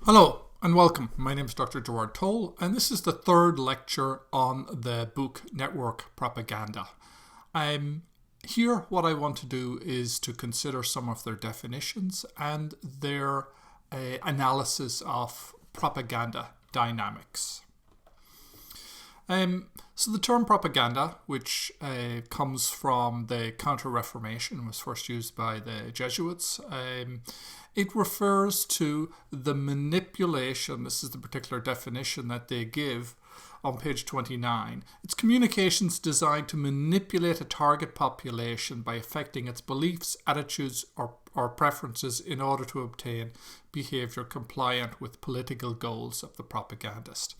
Hello and welcome. My name is Dr. Gerard Toal, and this is the third lecture on the book Network Propaganda. Here what I want to do is to consider some of their definitions and their analysis of propaganda dynamics. So the term propaganda, which comes from the Counter-Reformation, was first used by the Jesuits. It refers to the manipulation, this is the particular definition that they give on page 29. It's communications designed to manipulate a target population by affecting its beliefs, attitudes, or preferences in order to obtain behavior compliant with political goals of the propagandist.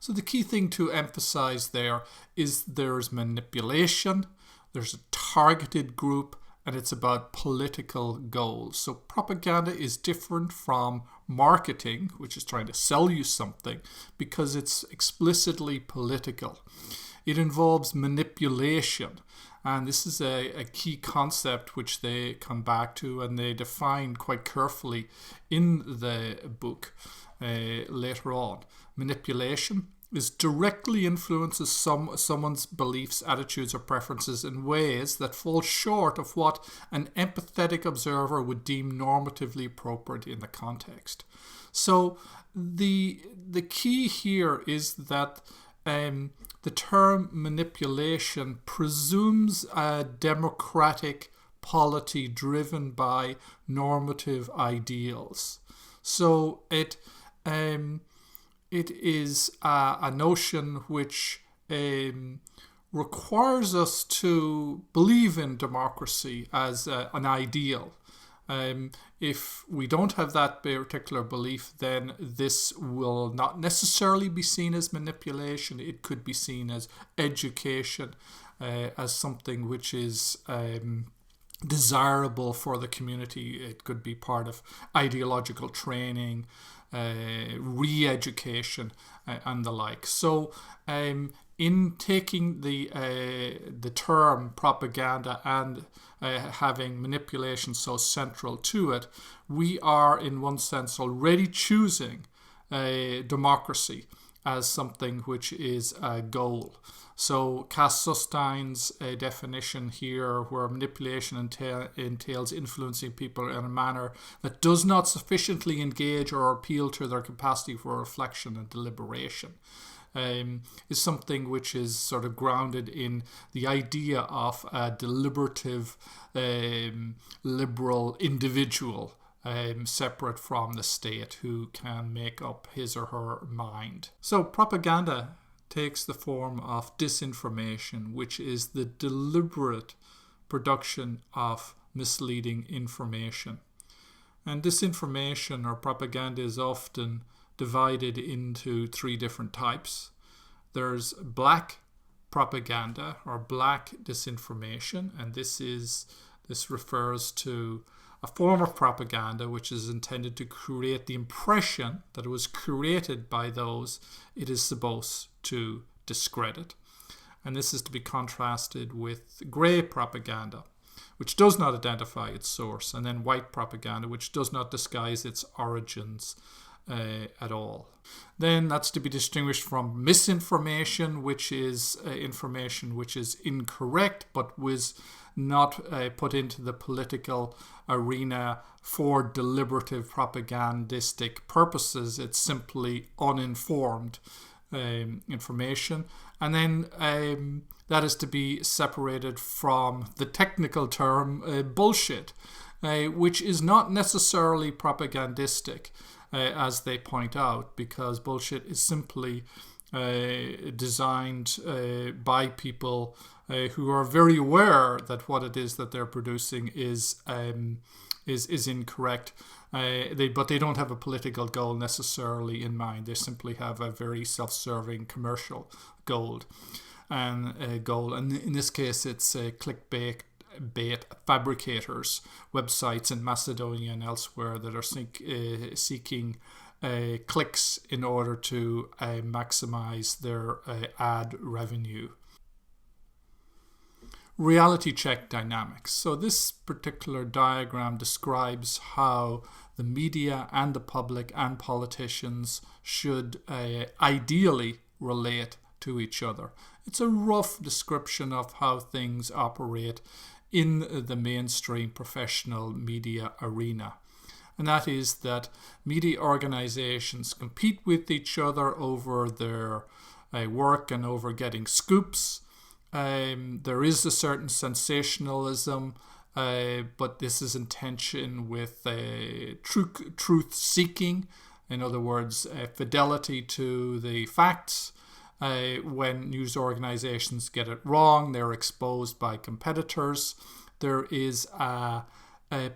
So the key thing to emphasize there is there's manipulation, there's a targeted group, and it's about political goals. So propaganda is different from marketing, which is trying to sell you something, because it's explicitly political. It involves manipulation. And this is a key concept which they come back to and they define quite carefully in the book later on. Manipulation is directly influences someone's beliefs, attitudes, or preferences in ways that fall short of what an empathetic observer would deem normatively appropriate in the context. So the key here is that the term manipulation presumes a democratic polity driven by normative ideals. So it is a notion which requires us to believe in democracy as an ideal. If we don't have that particular belief, then this will not necessarily be seen as manipulation. It could be seen as education, as something which is desirable for the community. It could be part of ideological training, re-education, and the like. So in taking the term propaganda and having manipulation so central to it, we are in one sense already choosing democracy as something which is a goal. So Cass Sustein's definition here, where manipulation entails influencing people in a manner that does not sufficiently engage or appeal to their capacity for reflection and deliberation, is something which is sort of grounded in the idea of a deliberative, liberal individual, separate from the state, who can make up his or her mind. So propaganda takes the form of disinformation, which is the deliberate production of misleading information. And disinformation or propaganda is often divided into three different types. There's black propaganda or black disinformation, and this refers to a form of propaganda which is intended to create the impression that it was created by those it is supposed to discredit. And this is to be contrasted with grey propaganda, which does not identify its source, and then white propaganda, which does not disguise its origins at all. Then that's to be distinguished from misinformation, which is information which is incorrect but was not put into the political arena for deliberative propagandistic purposes. It's simply uninformed information. And then that is to be separated from the technical term bullshit, which is not necessarily propagandistic, as they point out, because bullshit is simply designed by people who are very aware that what it is that they're producing is incorrect. But they don't have a political goal necessarily in mind. They simply have a very self-serving commercial goal. And in this case, it's clickbait fabricators, websites in Macedonia and elsewhere that are seeking clicks in order to maximize their ad revenue. Reality check dynamics. So this particular diagram describes how the media and the public and politicians should ideally relate to each other. It's a rough description of how things operate in the mainstream professional media arena. And that is that media organizations compete with each other over their work and over getting scoops. There is a certain sensationalism, but this is in tension with truth seeking. In other words, fidelity to the facts. When news organizations get it wrong, they're exposed by competitors. There is a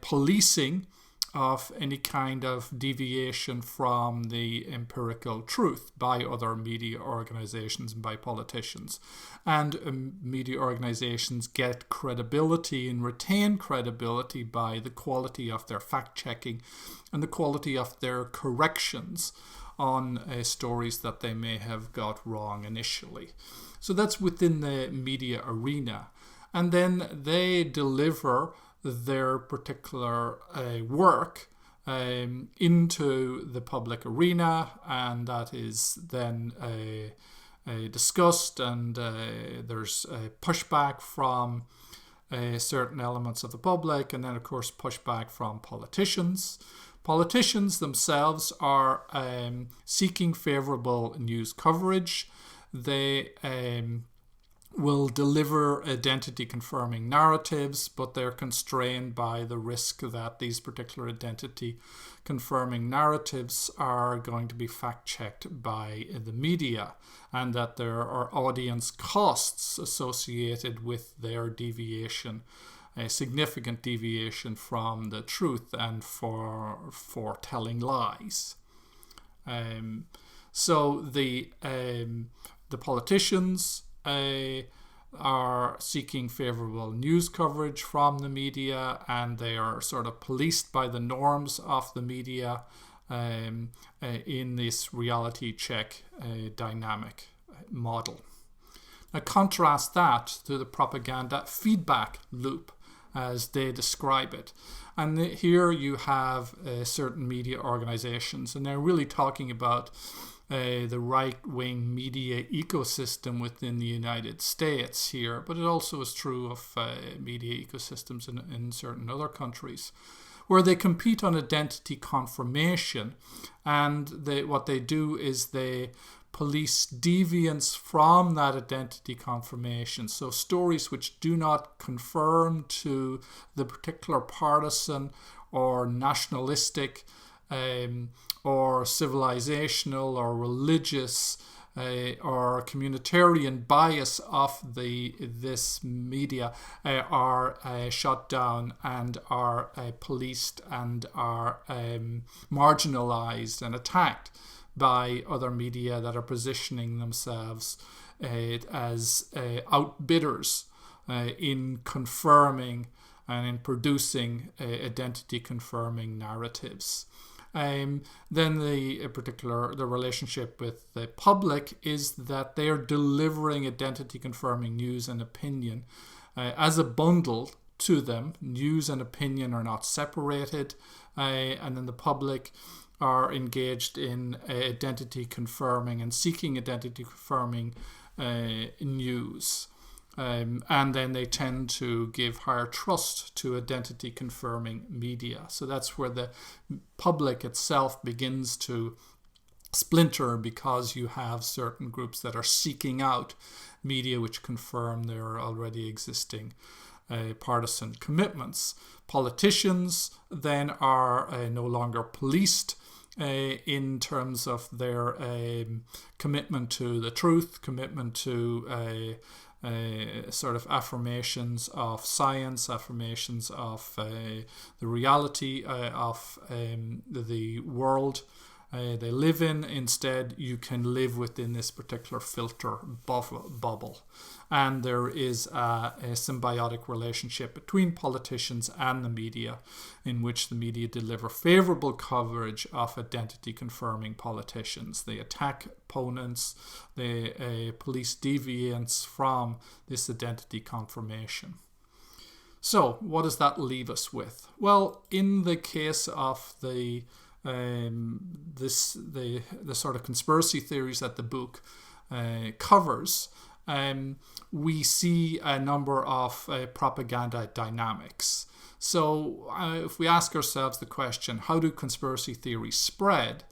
policing of any kind of deviation from the empirical truth by other media organizations and by politicians. And media organizations get credibility and retain credibility by the quality of their fact-checking and the quality of their corrections on stories that they may have got wrong initially. So that's within the media arena. And then they deliver their particular work into the public arena, and that is then discussed, and there's a pushback from certain elements of the public, and then of course pushback from politicians. Politicians themselves are seeking favourable news coverage. They will deliver identity confirming narratives, but they're constrained by the risk that these particular identity confirming narratives are going to be fact checked by the media, and that there are audience costs associated with their deviation, a significant deviation from the truth, and for telling lies. So the politicians are seeking favourable news coverage from the media, and they are sort of policed by the norms of the media in this reality check dynamic model. Now contrast that to the propaganda feedback loop as they describe it. And here you have certain media organizations, and they're really talking about the right-wing media ecosystem within the United States here, but it also is true of media ecosystems in certain other countries, where they compete on identity confirmation, and what they do is they police deviance from that identity confirmation. So stories which do not conform to the particular partisan or nationalistic or civilizational or religious or communitarian bias of this media are shut down and are policed and are marginalized and attacked by other media that are positioning themselves as outbidders in confirming and in producing identity confirming narratives. Then the relationship with the public is that they are delivering identity confirming news and opinion as a bundle to them. News and opinion are not separated, and then the public are engaged in identity confirming and seeking identity confirming news. And then they tend to give higher trust to identity confirming media. So that's where the public itself begins to splinter, because you have certain groups that are seeking out media which confirm their already existing partisan commitments. Politicians then are no longer policed in terms of their commitment to the truth, commitment to sort of affirmations of science, affirmations of the reality of the world they live in. Instead, you can live within this particular filter bubble. And there is a symbiotic relationship between politicians and the media, in which the media deliver favourable coverage of identity confirming politicians. They attack opponents, they police deviance from this identity confirmation. So what does that leave us with? Well, in the case of the sort of conspiracy theories that the book covers, we see a number of propaganda dynamics. So if we ask ourselves the question, how do conspiracy theories spread?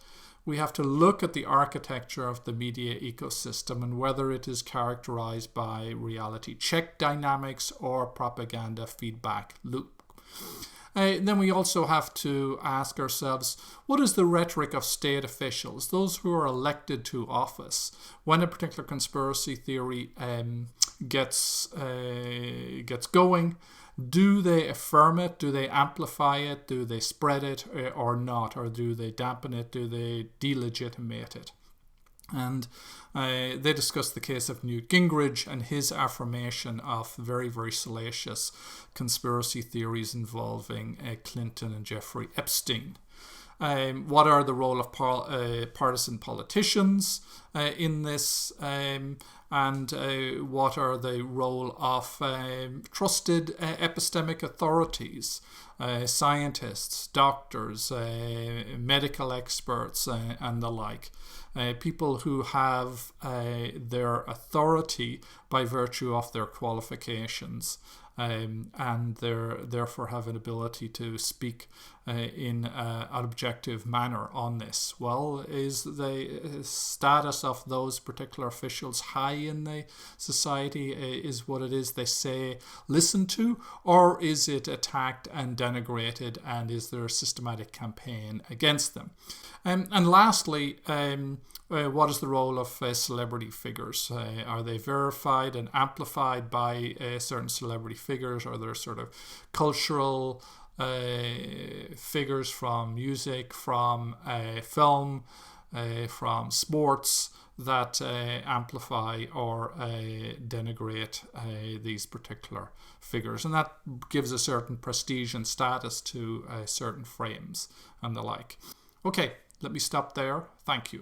We have to look at the architecture of the media ecosystem and whether it is characterized by reality check dynamics or propaganda feedback loop. Then we also have to ask ourselves, what is the rhetoric of state officials, those who are elected to office, when a particular conspiracy theory gets going? Do they affirm it? Do they amplify it? Do they spread it or not? Or do they dampen it? Do they delegitimate it? And they discussed the case of Newt Gingrich and his affirmation of very, very salacious conspiracy theories involving Clinton and Jeffrey Epstein. What are the role of partisan politicians in this, and what are the role of trusted epistemic authorities, scientists, doctors, medical experts, and the like. People who have their authority by virtue of their qualifications, and therefore have an ability to speak in an objective manner on this. Well, is the status of those particular officials high in the society? Is what it is they say listened to, or is it attacked and denigrated, and is there a systematic campaign against them? And lastly, what is the role of celebrity figures? Are they verified and amplified by certain celebrity figures? Are there sort of cultural figures from music, from film, from sports that amplify or denigrate these particular figures? And that gives a certain prestige and status to certain frames and the like. Okay, let me stop there. Thank you.